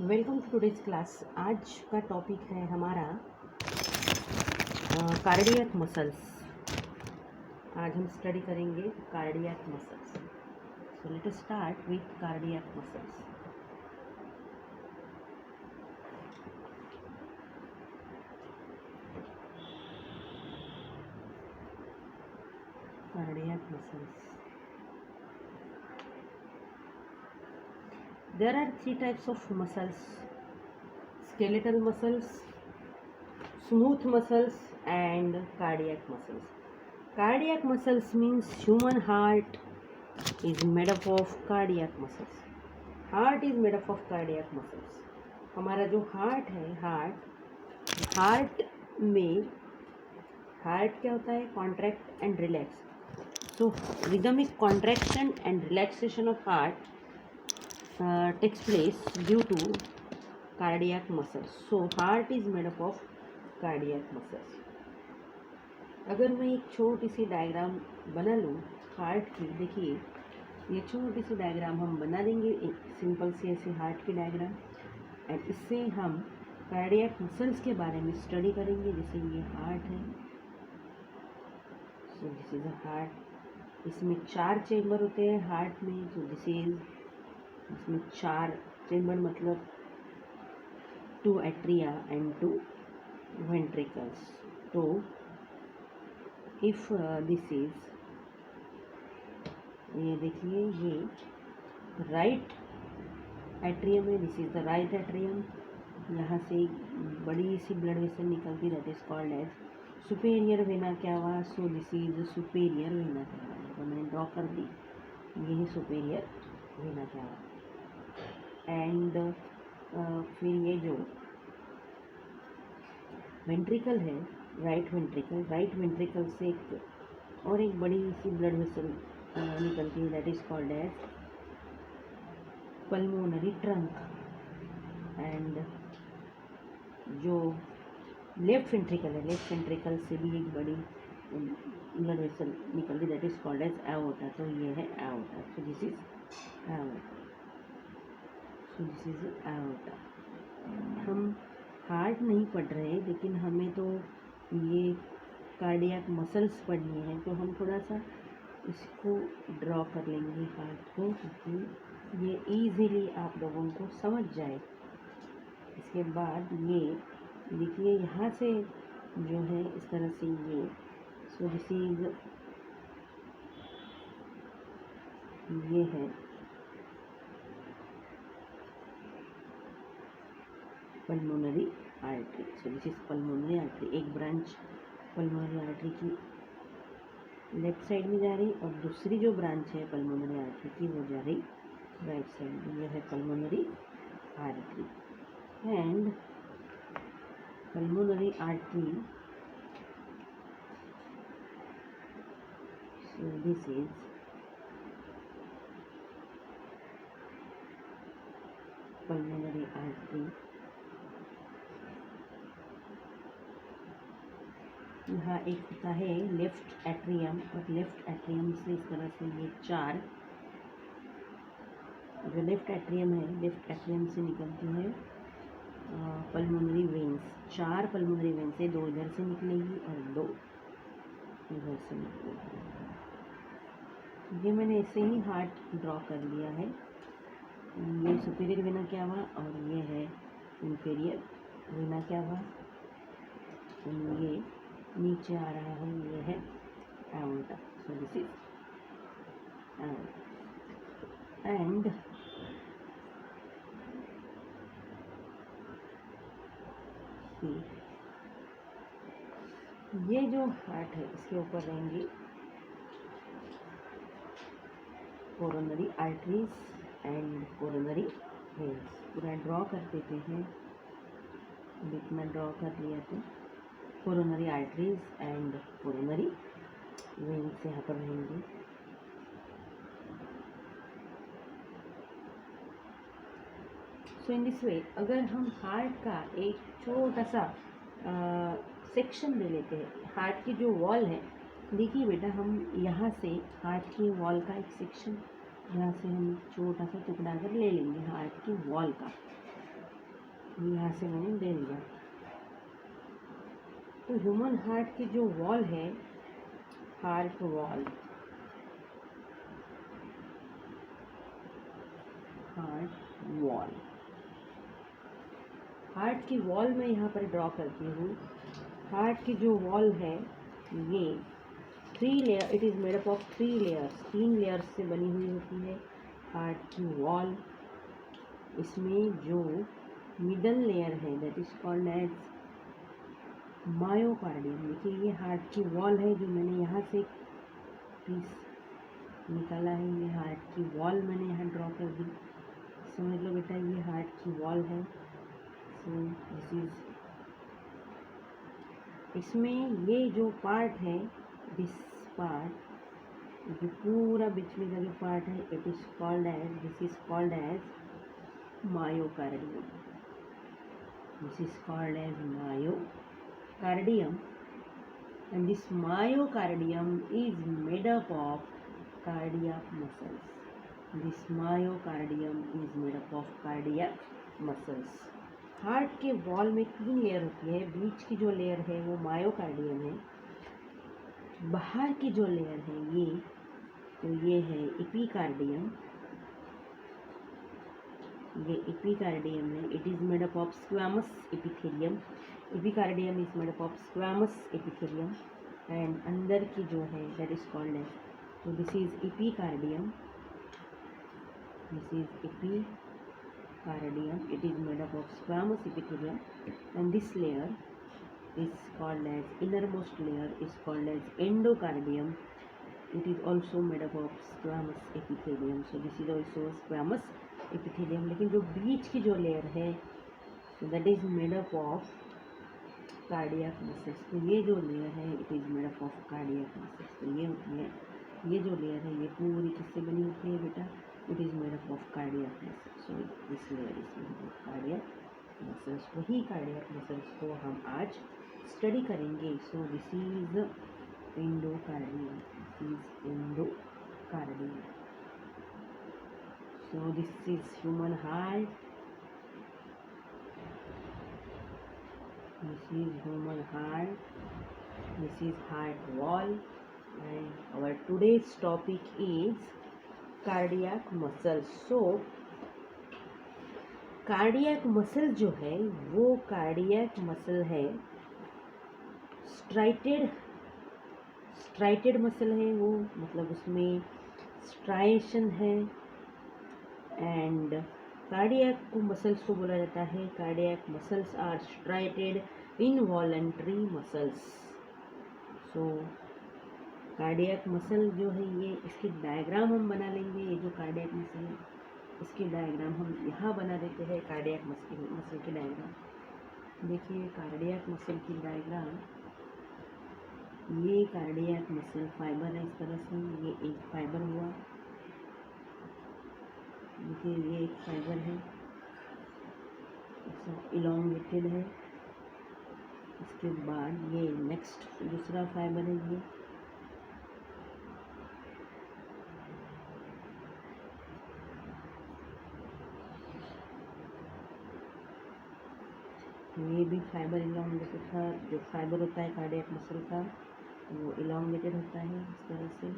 Welcome to today's class. आज का topic है हमारा कार्डियक मसल्स। आज हम स्टडी करेंगे cardiac muscles. So let us start with cardiac muscles. Cardiac muscles, there are three types of muscles: skeletal muscles, smooth muscles and cardiac muscles. Cardiac muscles means human heart is made up of cardiac muscles. Heart is made up of cardiac muscles. हमारा जो heart है, heart में heart क्या होता है? Contract and relax. So rhythmic contraction and relaxation of heart takes place due to cardiac muscles. So heart is made up of cardiac muscles. अगर मैं एक छोटी सी डायग्राम बना लूँ हार्ट की, देखिए ये छोटी सी डायग्राम हम बना देंगे, एक सिंपल सी ऐसी हार्ट की डायग्राम, एंड इससे हम कार्डियक मसल्स के बारे में स्टडी करेंगे. जैसे ये हार्ट है, so this is a heart. इसमें 4 चेम्बर होते हैं हार्ट में. सो दिस इज़, इसमें 4 चेम्बर मतलब 2 एट्रिया एंड 2 वेंट्रिकल्स. तो इफ दिस इज, ये देखिए ये राइट एट्रियम है. This is the right atrium. यहाँ से बड़ी सी ब्लड वेसल निकलती, that is called as superior vena cava. So this is superior vena cava. तो मैंने ड्रॉ कर दी, ये है सुपेरियर वेना कैवा. एंड फिर ये जो वेंट्रिकल है, राइट वेंट्रिकल से एक बड़ी सी ब्लड वेसल निकलती है, that is called as pulmonary trunk. And जो लेफ्ट वेंट्रिकल से भी एक बड़ी ब्लड वेसल निकलती, that is called as aorta. तो ये है aorta. So this is aorta. हम हार्ट नहीं पढ़ रहे, लेकिन हमें तो ये कार्डियक मसल्स पढ़नी है, तो हम थोड़ा सा इसको ड्रॉ कर लेंगे हार्ट को, क्योंकि ये इजीली आप लोगों को समझ जाए. इसके बाद ये देखिए यहाँ से जो है इस तरह से ये, सो दिस इज, ये है pulmonary artery. So this is pulmonary artery. एक ब्रांच पल्मोनरी आर्टरी की लेफ्ट साइड में जा रही, और दूसरी जो ब्रांच है पल्मोनरी आर्टरी की वो जा रही राइट साइड में. यह है pulmonary artery. And pulmonary artery, so this is pulmonary artery. यहाँ एक होता है लेफ्ट एट्रियम, और लेफ्ट एट्रियम से इस तरह से ये 4 जो लेफ्ट एट्रियम है, लेफ्ट एट्रियम से निकलती है पल्मोनरी वेन्स. 4 पल्मोनरी वेन्स से 2 इधर से निकलेगी और 2 इधर से निकलेगी. ये मैंने ऐसे ही हार्ट ड्रॉ कर लिया है. ये सुपीरियर वेना कैवा और ये है इंफीरियर वेना कैवा. ये नीचे आ रहा है, ये है aorta. So this is aorta. And ये जो हार्ट है इसके ऊपर रहेंगी coronary arteries and coronary veins. पूरा ड्रॉ कर देते हैं. इतना ड्रॉ कर लिया तो coronary arteries and coronary veins यहाँ पर रहेंगे. सो इन दिस वे अगर हम हार्ट का एक छोटा सा सेक्शन ले लेते हैं, हार्ट की जो वॉल है, देखिए बेटा हम यहाँ से हार्ट की वॉल का एक सेक्शन, यहाँ से हम छोटा सा टुकड़ा अगर ले लेंगे हार्ट की वॉल का, यहाँ से मैंने दे दिया। तो ह्यूमन हार्ट की जो वॉल है, heart wall, heart wall, heart की वॉल मैं यहाँ पर ड्रॉ करती हूँ। हार्ट की जो वॉल है ये 3 layer, it is made up of 3 layers, 3 layers से बनी हुई होती है हार्ट की वॉल। इसमें जो मिडल लेयर है that is called as myocardium. देखिए ये हार्ट की वॉल है जो मैंने यहाँ से पीस निकाला है, ये हार्ट की वॉल मैंने यहाँ ड्रॉ कर दी। समझ लो बेटा ये हार्ट की वॉल है। सो दिस इज, इसमें ये जो पार्ट है, दिस पार्ट, जो पूरा बीच में का जो पार्ट है, it is called as, this is called as myocardium. This is called as myocardium, and this myocardium is made up of cardiac muscles. This myocardium is made up of cardiac muscles. Heart के wall में 3 layer होती है। बीच की जो layer है वो myocardium है। बाहर की जो लेयर है ये, तो ये है एपिकार्डियम, ये एपिकार्डियम है। It is made up of squamous epithelium. Epicardium is made up of squamous epithelium, and अंदर की जो है दैट इज कॉल्ड एज, तो this is epicardium, this is epicardium. It is made up of squamous epithelium, and this layer is called as, innermost layer is called as endocardium. It is also made up of squamous epithelium. So this is also squamous epithelium. लेकिन जो बीच की जो layer है, so that is made up of cardiac muscles. तो ये जो layer है it is made up of cardiac muscles. तो ये होती है, ये जो लेयर है ये पूरी किससे बनी होती है बेटा? It is made up of cardiac muscles. So this layer is made up of cardiac muscles. वही cardiac muscles को हम आज स्टडी करेंगे। So this is endocardium, this is endocardium. So this is human heart, this is human heart, this is heart wall, and our today's topic is cardiac muscle. सो cardiac muscle जो है वो cardiac muscle है, striated muscle है वो, मतलब उसमें striation है। एंड कार्डियक मसल्स को बोला जाता है, cardiac muscles are striated involuntary muscles. So cardiac muscle जो है ये, इसकी डायग्राम हम बना लेंगे। ये जो कार्डियक मसल है इसकी डायग्राम हम यहाँ बना देते हैं। कार्डियक मसल की डायग्राम देखिए, कार्डियक मसल की डायग्राम, ये कार्डियक मसल फाइबर है इस तरह से, ये एक फाइबर हुआ, देखिए ये एक फाइबर है, इलोंगेटेड है। इसके बाद ये नेक्स्ट दूसरा फाइबर है, ये भी फाइबर इलोंगेटेड था। जो फाइबर होता है कार्डियक मसल का वो इलोंगेटेड होता है इस तरह से।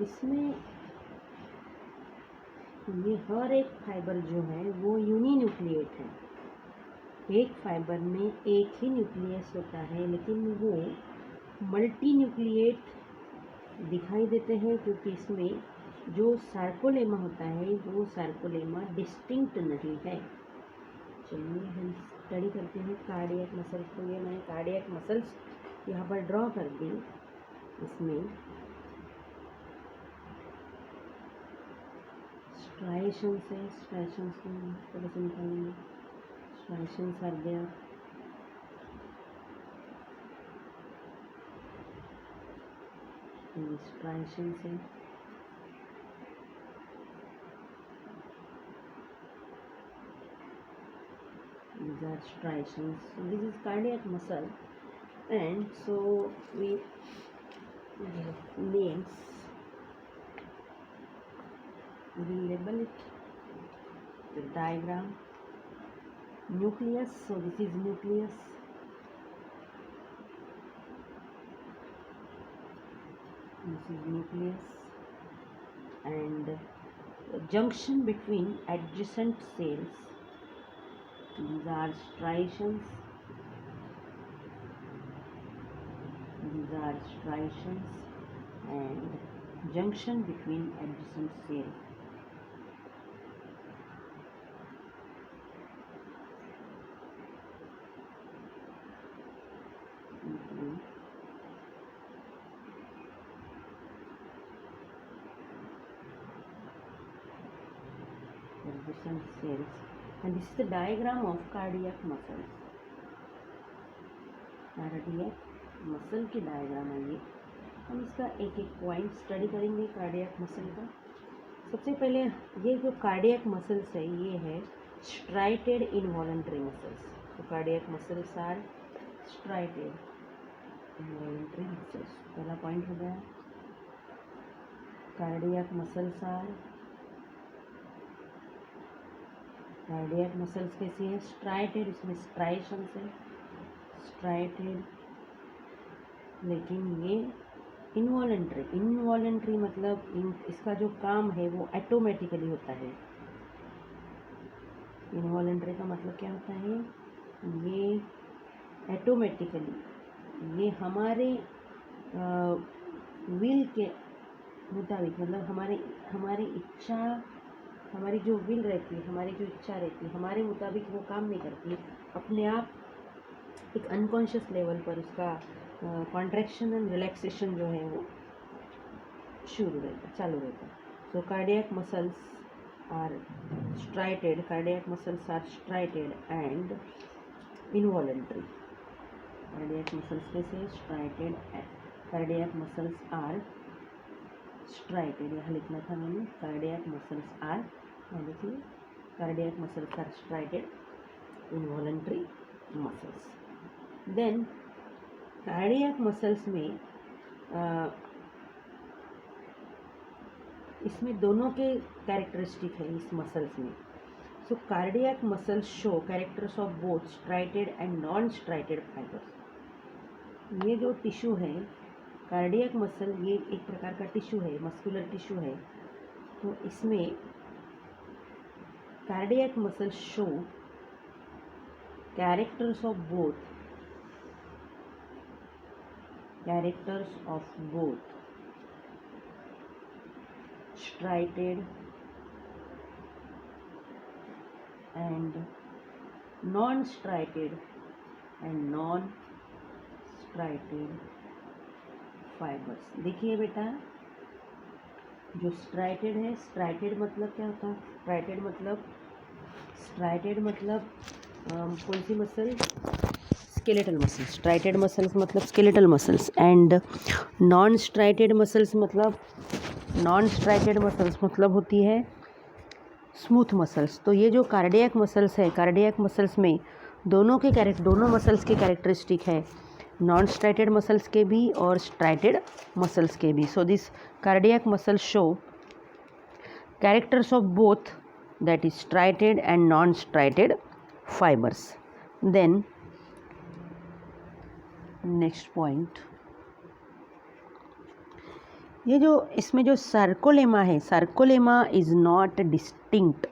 इसमें ये हर एक फाइबर जो है वो यूनिन्यूक्लिएट है। एक फाइबर में एक ही न्यूक्लियस होता है, लेकिन वो मल्टी न्यूक्लिएट दिखाई देते हैं क्योंकि इसमें जो सार्कोलेमा होता है वो सार्कोलेमा डिस्टिंक्ट नहीं है। चलिए हम स्टडी करते हैं कार्डियक मसल्स को। ये मैंने कार्डियक मसल्स यहाँ पर ड्रॉ कर दी। इसमें स्ट्राइशंस है, स्ट्राइशंस को थोड़ा से निकालेंगे। स्ट्राइशंस आर देयर, स्ट्राइशंस है। these are striations. So this is cardiac muscle, and so we give names. We label it the diagram. Nucleus, so this is nucleus. This is nucleus, and junction between adjacent cells. These are striations. These are striations and junction between adjacent cells. Adjacent cells, and this is the diagram of cardiac muscles. Cardiac muscle की diagram है ये. हम इसका एक एक point study करेंगे cardiac muscle का. सबसे पहले ये जो कार्डियक मसल्स है ये है स्ट्राइटेड इनवॉलंटरी मसल्स. तो cardiac muscles are striated involuntary muscles. पहला पॉइंट हो गया. Cardiac muscles are, cardiac muscles कैसी है? स्ट्राइटेड. इसमें स्ट्राइशंस है, स्ट्राइटेड. लेकिन ये इनवॉलंटरी. इनवॉलंटरी मतलब इसका जो काम है वो ऑटोमेटिकली होता है. इनवॉलंटरी का मतलब क्या होता है? ये ऑटोमेटिकली, ये हमारे विल के मुताबिक, मतलब हमारी इच्छा, हमारी जो विल रहती है, हमारी जो इच्छा रहती है, हमारे मुताबिक वो काम नहीं करती. अपने आप एक अनकॉन्शियस लेवल पर उसका कॉन्ट्रैक्शन एंड रिलैक्सेशन जो है वो शुरू रहता, चालू रहता. So cardiac muscles are striated. Cardiac muscles are striated and involuntary. Cardiac muscles कैसे? Striated. Cardiac muscles are striated. यहाँ लिखना था मैंने, कार्डियक मसल्स आर. देखिए, cardiac muscles are striated involuntary muscles. Then cardiac muscles में इसमें दोनों के कैरेक्टरिस्टिक है इस मसल्स में. So cardiac muscles show characters of both striated and non striated fibres. ये जो टिश्यू है कार्डियक मसल, ये एक प्रकार का टिश्यू है, मस्कुलर टिश्यू है. तो इसमें cardiac muscles show characters of both, characters of both striated and non-striated fibers. देखिए बेटा, जो स्ट्राइटेड है, स्ट्राइटेड मतलब क्या होता है? स्ट्राइटेड मतलब कौन सी muscle? Skeletal muscles. Striated muscles मतलब skeletal muscles. And non striated muscles मतलब होती है स्मूथ मसल्स. तो ये जो कार्डियक मसल्स है, कार्डियक मसल्स में दोनों मसल्स के कैरेक्टरिस्टिक है, नॉन स्ट्राइटेड मसल्स के भी और स्ट्राइटेड मसल्स के भी. So this cardiac muscles show characters of both, that is striated and non striated fibres. Then next point, ये जो इसमें जो सार्कोलेमा है, सार्कोलेमा इज नॉट डिस्टिंक्ट.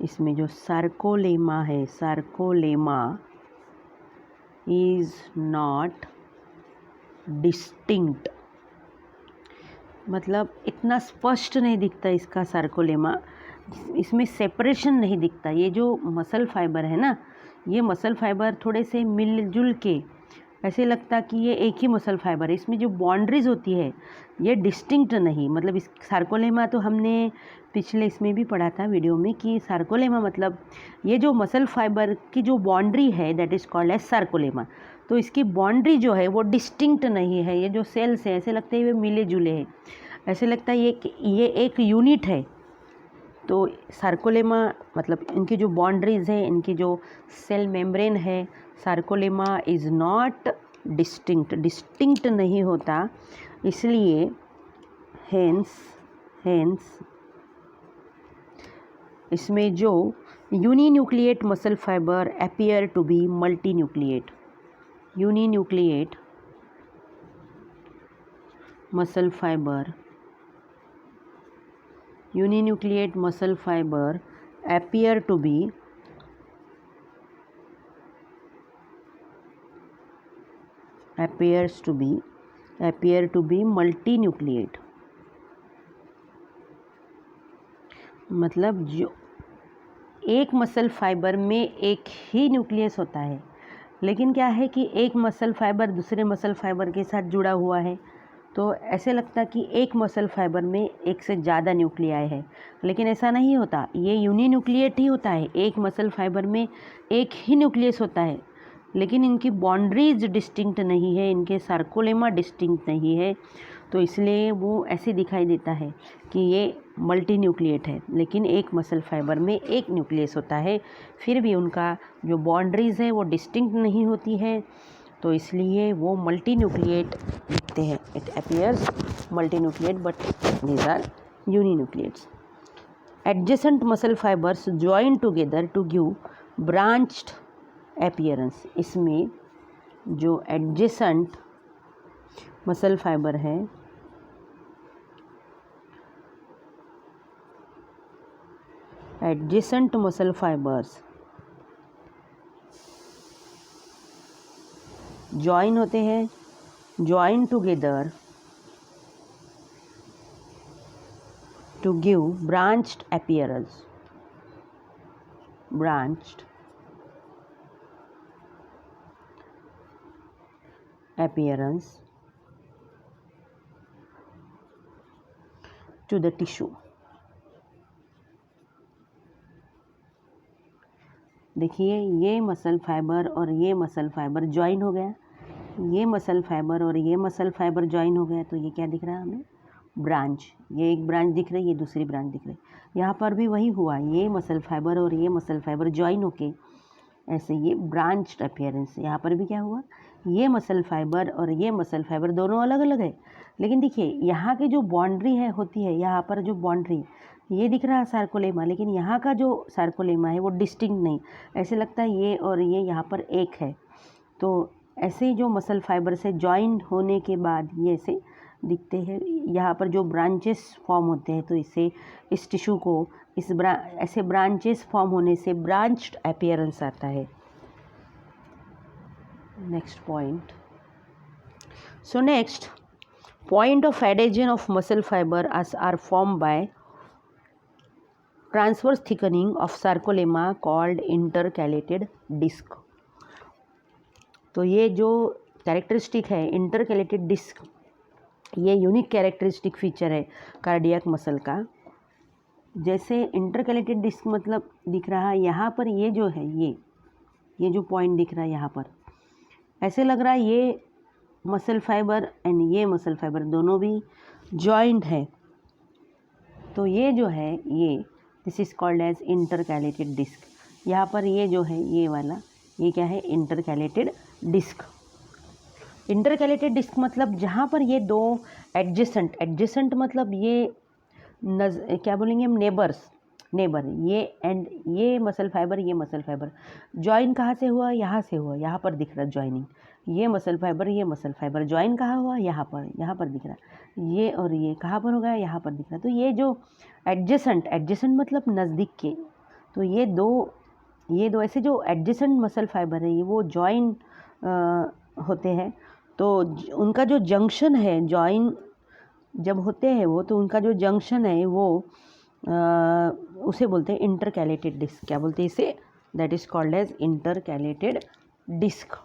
इसमें जो सार्कोलेमा है, सार्कोलेमा इज नॉट डिस्टिंक्ट. मतलब इतना स्पष्ट नहीं दिखता इसका सार्कोलेमा. इसमें सेपरेशन नहीं दिखता. ये जो मसल फाइबर है ना, ये मसल फाइबर थोड़े से मिलजुल के ऐसे लगता कि ये एक ही मसल फाइबर है. इसमें जो बाउंड्रीज होती है ये डिस्टिंक्ट नहीं. मतलब इस सार्कोलेमा तो हमने पिछले इसमें भी पढ़ा था वीडियो में कि सार्कोलेमा मतलब ये जो मसल फाइबर की जो बाउंड्री है, that is called as sarcolemma. तो इसकी बाउंड्री जो है वो डिस्टिंक्ट नहीं है. ये जो सेल्स हैं ऐसे लगते हैं ये मिले जुले हैं, ऐसे लगता है ये एक यूनिट है. तो सार्कोलेमा मतलब इनकी जो बाउंड्रीज है, इनकी जो सेल मेम्ब्रेन है, सार्कोलेमा इज़ नॉट डिस्टिंक्ट नहीं होता, इसलिए हेंस इसमें जो uninucleate muscle fibre appear to be multinucleate. Uninucleate muscle fibre appear to be multinucleate। मतलब जो एक मसल फाइबर में एक ही न्यूक्लियस होता है, लेकिन क्या है कि एक मसल फाइबर दूसरे मसल फाइबर के साथ जुड़ा हुआ है, तो ऐसे लगता है कि एक मसल फाइबर में एक से ज़्यादा न्यूक्लियाई है, लेकिन ऐसा नहीं होता। ये यूनिन्यूक्लिएट ही होता है, एक मसल फाइबर में एक ही न्यूक्लियस होता है, लेकिन इनकी बाउंड्रीज डिस्टिंक्ट नहीं है, इनके सार्कोलेमा डिस्टिंक्ट नहीं है, तो इसलिए वो ऐसे दिखाई देता है कि ये मल्टी न्यूक्लिएट है, लेकिन एक मसल फाइबर में एक न्यूक्लियस होता है, फिर भी उनका जो बाउंड्रीज है वो डिस्टिंक्ट नहीं होती है, तो इसलिए वो मल्टी न्यूक्लिएट दिखते हैं। It appears multinucleate but these are uninucleates. Adjacent muscle fibres join together to give branched appearance. इसमें जो एडजेसेंट मसल फाइबर है, एडजेसेंट मसल फाइबर्स ज्वाइन होते हैं, join together to give branched appearance, branched appearance to the tissue। देखिए ये muscle fibre और ये muscle fibre join हो गया, ये मसल फाइबर और ये मसल फाइबर ज्वाइन हो गया, तो ये क्या दिख रहा है हमें? ब्रांच। ये एक ब्रांच दिख रही है, ये दूसरी ब्रांच दिख रही है। यहाँ पर भी वही हुआ, ये मसल फाइबर और ये मसल फाइबर ज्वाइन होके ऐसे ये ब्रांच्ड अपीयरेंस। यहाँ पर भी क्या हुआ, ये मसल फाइबर और ये मसल फाइबर दोनों अलग अलग है, लेकिन देखिए यहाँ की जो बाउंड्री है होती है, यहाँ पर जो बाउंड्री ये दिख रहा है सार्कोलेमा, लेकिन यहाँ का जो सार्कोलेमा है वो डिस्टिंक्ट नहीं, ऐसे लगता है ये और ये यहाँ पर एक है। तो ऐसे जो मसल फाइबर से जॉइंट होने के बाद ये ऐसे दिखते हैं, यहाँ पर जो ब्रांचेस फॉर्म होते हैं, तो इससे इस टिश्यू को ऐसे ब्रांचेस फॉर्म होने से ब्रांच्ड अपीयरेंस आता है। Next point. So next point of adhesion of muscle fibre are form by transverse thickening of sarcolemma called intercalated disc. तो ये जो कैरेक्टरिस्टिक है इंटरकैलेटेड डिस्क, ये यूनिक कैरेक्टरिस्टिक फीचर है कार्डियक मसल का। जैसे इंटरकैलेटेड डिस्क मतलब दिख रहा है यहाँ पर, ये जो है ये जो पॉइंट दिख रहा है यहाँ पर, ऐसे लग रहा है ये मसल फाइबर एंड ये मसल फाइबर दोनों भी जॉइंट है, तो ये जो है ये this is called as intercalated disc. यहाँ पर ये जो है ये वाला, ये क्या है? Intercalated disc. इंटरकैलेटेड डिस्क मतलब जहाँ पर ये दो एडजेसेंट मतलब ये क्या बोलेंगे हम, नेबर, ये एंड ये मसल फाइबर, ये मसल फाइबर ज्वाइन कहाँ से हुआ? यहाँ से हुआ, यहाँ पर दिख रहा ज्वाइनिंग। ये मसल फाइबर ज्वाइन कहाँ हुआ? यहाँ पर दिख रहा। ये और ये कहाँ पर हो गया? यहाँ पर दिख रहा। तो ये जो एडजेसेंट मतलब नज़दीक के, तो ये दो ऐसे जो एडजेसेंट मसल फाइबर है, ये वो ज्वाइन होते हैं, तो उनका जो जंक्शन है, ज्वाइन जब होते हैं वो, तो उनका जो जंक्शन है वो उसे बोलते हैं इंटरकैलेटेड डिस्क। क्या बोलते हैं इसे? That is called as intercalated disc.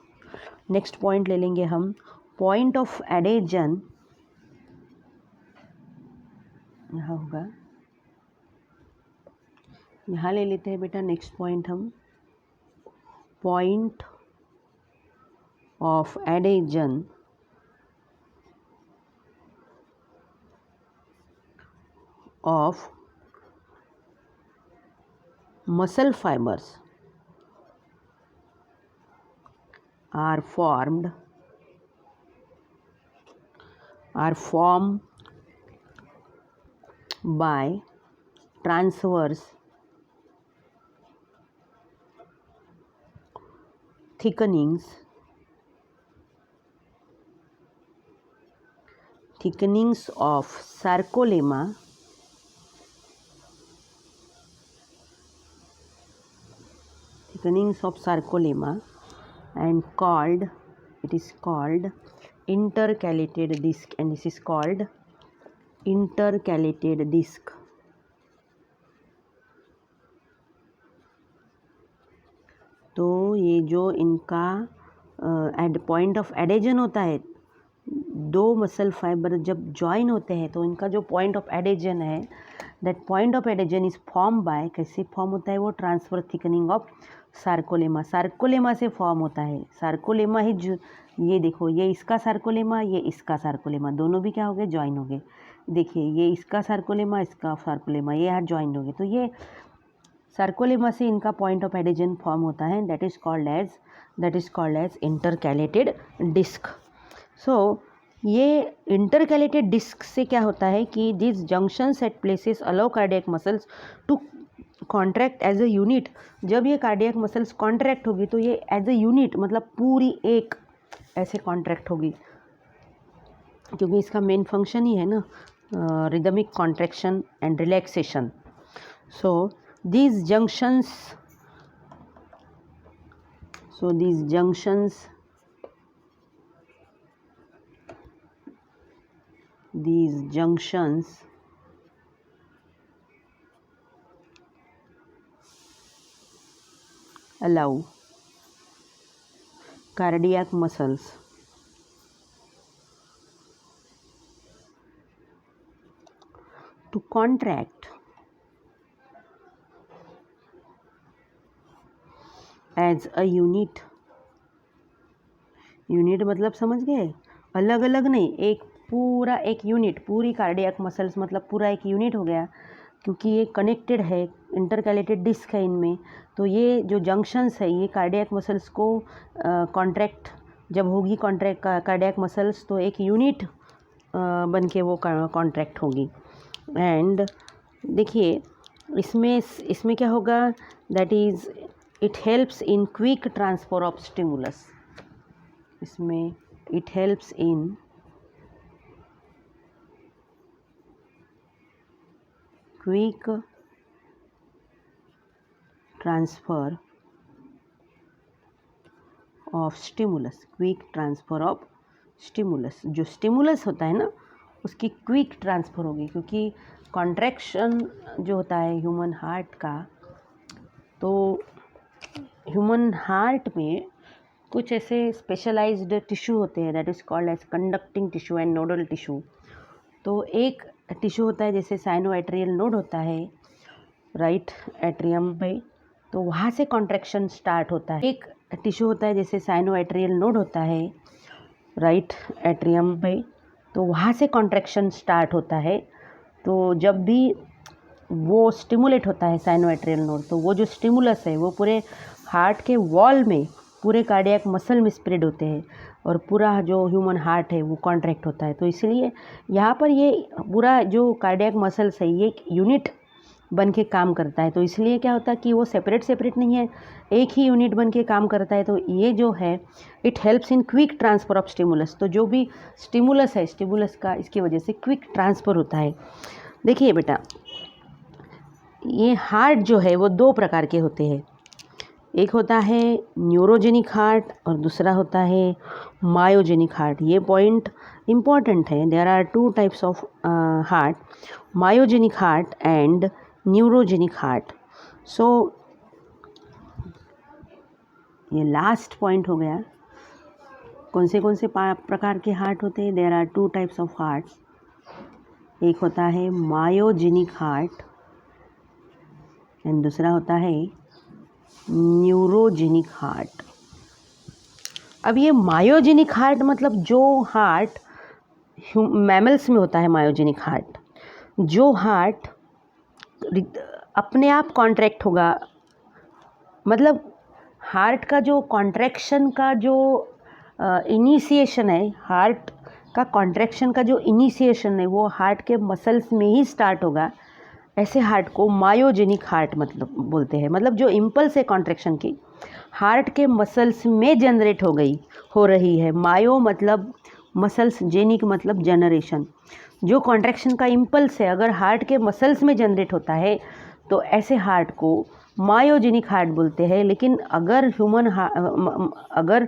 Next point ले लेंगे हम, पॉइंट ऑफ एडेजन। यहाँ होगा, यहाँ ले लेते हैं बेटा नेक्स्ट पॉइंट हम, point of adhesion of muscle fibers are formed by transverse thickenings of sarcolemma and it is called intercalated disc, and this is called intercalated disc. तो ये जो इनका एट पॉइंट ऑफ एडेजन होता है, दो muscle fibre जब join होते हैं तो इनका जो पॉइंट ऑफ एडेजन है, that point of adhesion is form by, कैसे फॉर्म होता है वो, ट्रांसफर थिकनिंग ऑफ सार्कोलेमा से फॉर्म होता है। सार्कोलेमा ही जो, ये देखो, ये इसका सार्कोलेमा, ये इसका सार्कोलेमा, दोनों भी क्या हो गए, जॉइन हो गए। देखिए ये इसका सार्कोलेमा, इसका सार्कोलेमा, ये यहाँ जॉइन हो गए, तो ये सार्कोलेमा से इनका पॉइंट ऑफ एडेजन फॉर्म होता है, that is called as intercalated disc. So ये इंटरकैलेटेड डिस्क से क्या होता है कि this junctions at places allow cardiac muscles to contract as a unit. जब ये कार्डियक मसल्स कॉन्ट्रैक्ट होगी तो ये एज अ यूनिट, मतलब पूरी एक ऐसे कॉन्ट्रैक्ट होगी, क्योंकि इसका मेन फंक्शन ही है ना rhythmic contraction and relaxation. So these junctions allow cardiac muscles to contract as a unit मतलब समझ गए, अलग अलग नहीं, एक पूरा एक यूनिट, पूरी कार्डियक मसल्स मतलब पूरा एक यूनिट हो गया, क्योंकि ये कनेक्टेड है, इंटरकैलेटेड डिस्क है इनमें। तो ये जो जंक्शंस है ये कार्डियक मसल्स को कॉन्ट्रैक्ट जब होगी, कॉन्ट्रैक्ट कार्डियक मसल्स, तो एक यूनिट बन के वो कॉन्ट्रैक्ट होगी। एंड देखिए इसमें क्या होगा, that is it helps in quick transfer of stimulus. इसमें it helps in quick transfer of stimulus, जो स्टिमुलस होता है ना उसकी क्विक ट्रांसफ़र होगी, क्योंकि कॉन्ट्रैक्शन जो होता है ह्यूमन हार्ट का, तो ह्यूमन हार्ट में कुछ ऐसे स्पेशलाइज्ड टिश्यू होते हैं, that is called as conducting tissue and nodal tissue. तो एक टिश्यू होता है जैसे साइनोएट्रियल नोड होता है राइट एट्रियम पे, तो वहाँ से कॉन्ट्रैक्शन स्टार्ट होता है। एक टिश्यू होता है जैसे साइनोएट्रियल नोड होता है राइट एट्रियम पे, तो वहाँ से कॉन्ट्रैक्शन स्टार्ट होता है। तो जब भी वो स्टिमुलेट होता है साइनोएट्रियल नोड, तो वो जो स्टिमुलस है वो पूरे हार्ट के वॉल में, पूरे कार्डियक मसल में स्प्रेड होते हैं और पूरा जो ह्यूमन हार्ट है वो कॉन्ट्रैक्ट होता है। तो इसलिए यहाँ पर ये पूरा जो कार्डियक मसल्स है ये एक यूनिट बन के काम करता है। तो इसलिए क्या होता है कि वो सेपरेट नहीं है, एक ही यूनिट बन के काम करता है। तो ये जो है it helps in quick transfer of stimulus. तो जो भी स्टिमुलस है, स्टिमुलस का इसकी वजह से क्विक ट्रांसफ़र होता है। देखिए बेटा, ये हार्ट जो है वो दो प्रकार के होते हैं, एक होता है न्यूरोजेनिक हार्ट और दूसरा होता है मायोजेनिक हार्ट। ये पॉइंट इम्पॉर्टेंट है। There are two types of heart, myogenic heart and neurogenic heart. So ये लास्ट पॉइंट हो गया। कौन से प्रकार के हार्ट होते हैं? There are two types of hearts. एक होता है मायोजेनिक हार्ट एंड दूसरा होता है न्यूरोजेनिक हार्ट। अब ये मायोजेनिक हार्ट मतलब जो हार्ट मैमल्स में होता है, मायोजेनिक हार्ट जो हार्ट अपने आप कॉन्ट्रैक्ट होगा मतलब हार्ट का जो कॉन्ट्रैक्शन का जो इनिशिएशन है, हार्ट का कॉन्ट्रैक्शन का जो इनिशिएशन है वो हार्ट के मसल्स में ही स्टार्ट होगा। ऐसे हार्ट को मायोजेनिक हार्ट मतलब बोलते हैं। मतलब जो इम्पल्स है कॉन्ट्रैक्शन की हार्ट के मसल्स में जनरेट हो रही है। मायो मतलब मसल्स, जेनिक मतलब जनरेशन। जो कॉन्ट्रैक्शन का इम्पल्स है अगर हार्ट के मसल्स में जनरेट होता है तो ऐसे हार्ट को मायोजेनिक हार्ट बोलते हैं। लेकिन अगर अगर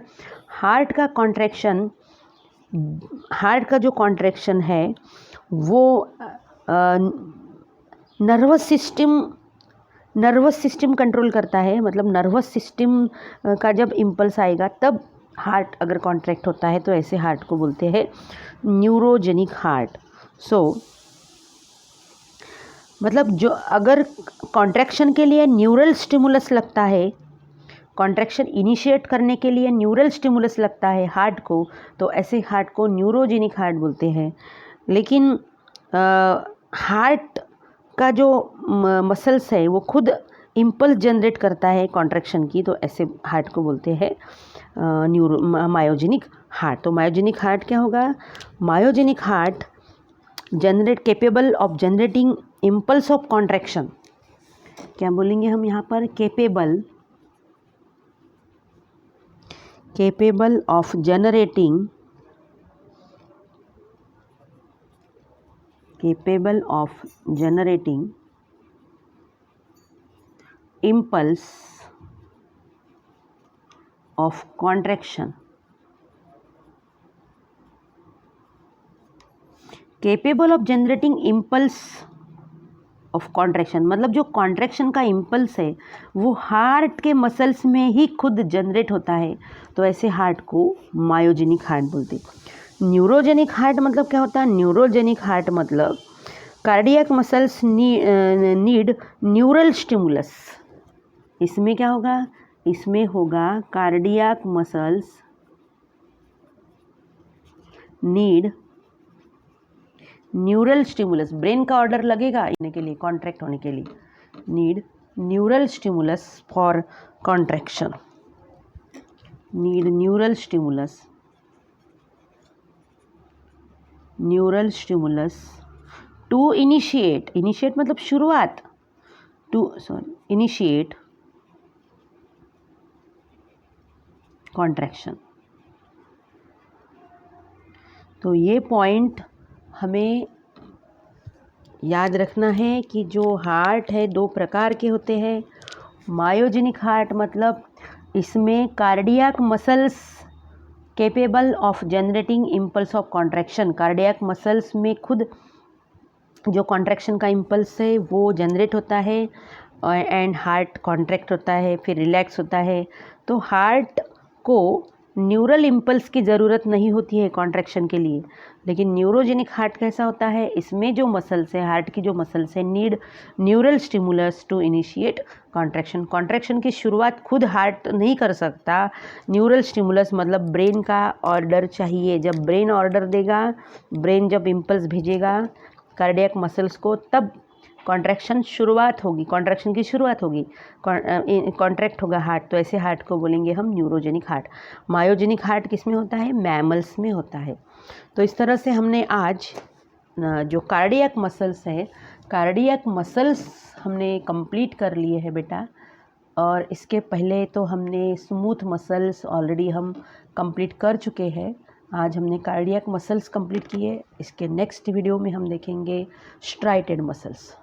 हार्ट का जो कॉन्ट्रैक्शन है वो नर्वस सिस्टम कंट्रोल करता है, मतलब नर्वस सिस्टम का जब इम्पल्स आएगा तब हार्ट अगर कॉन्ट्रैक्ट होता है तो ऐसे हार्ट को बोलते हैं न्यूरोजेनिक हार्ट। मतलब जो अगर कॉन्ट्रैक्शन के लिए न्यूरल स्टिमुलस लगता है, कॉन्ट्रैक्शन इनिशिएट करने के लिए न्यूरल स्टिमुलस लगता है हार्ट को, तो ऐसे हार्ट को न्यूरोजेनिक हार्ट बोलते हैं। लेकिन हार्ट का जो मसल्स है वो खुद इम्पल्स जनरेट करता है कॉन्ट्रैक्शन की, तो ऐसे हार्ट को बोलते हैं मायोजेनिक हार्ट। तो मायोजेनिक हार्ट क्या होगा? Myogenic heart capable of generating impulse of contraction. क्या बोलेंगे हम यहाँ पर? Capable of generating impulse of contraction। Capable of generating impulse of contraction मतलब जो कॉन्ट्रैक्शन का इम्पल्स है वो हार्ट के मसल्स में ही खुद जनरेट होता है, तो ऐसे हार्ट को मायोजेनिक हार्ट बोलते हैं। न्यूरोजेनिक हार्ट मतलब क्या होता है? न्यूरोजेनिक हार्ट मतलब cardiac muscles need neural stimulus. इसमें क्या होगा? इसमें होगा cardiac muscles need neural stimulus. Brain का ऑर्डर लगेगा इन्हें के लिए, कॉन्ट्रैक्ट होने के लिए। Need neural stimulus for contraction. Need neural stimulus to initiate मतलब शुरुआत, इनिशिएट कॉन्ट्रैक्शन। तो ये पॉइंट हमें याद रखना है कि जो हार्ट है दो प्रकार के होते हैं। मायोजेनिक हार्ट मतलब इसमें cardiac muscles capable of generating impulse of contraction. Cardiac muscles में खुद जो कॉन्ट्रैक्शन का इम्पल्स है वो जनरेट होता है एंड हार्ट कॉन्ट्रैक्ट होता है, फिर रिलैक्स होता है। तो हार्ट को न्यूरल इम्पल्स की ज़रूरत नहीं होती है कॉन्ट्रैक्शन के लिए। लेकिन न्यूरोजेनिक हार्ट कैसा होता है? इसमें जो मसल्स है, हार्ट की जो मसल्स है, need neural stimulus to initiate contraction. Contraction की शुरुआत खुद हार्ट नहीं कर सकता। न्यूरल स्टिमुलस मतलब ब्रेन का ऑर्डर चाहिए। जब ब्रेन ऑर्डर देगा, ब्रेन जब इम्पल्स भेजेगा कार्डियक मसल्स को, तब कॉन्ट्रैक्शन की शुरुआत होगी, कॉन्ट्रैक्ट होगा हार्ट। तो ऐसे हार्ट को बोलेंगे हम न्यूरोजेनिक हार्ट। मायोजेनिक हार्ट किस में होता है? मैमल्स में होता है। तो इस तरह से हमने आज जो कार्डियक मसल्स है, कार्डियक मसल्स हमने कंप्लीट कर लिए हैं बेटा। और इसके पहले तो हमने स्मूथ मसल्स ऑलरेडी हम कंप्लीट कर चुके हैं। आज हमने कार्डियक मसल्स कंप्लीट किए। इसके नेक्स्ट वीडियो में हम देखेंगे स्ट्राइटेड मसल्स।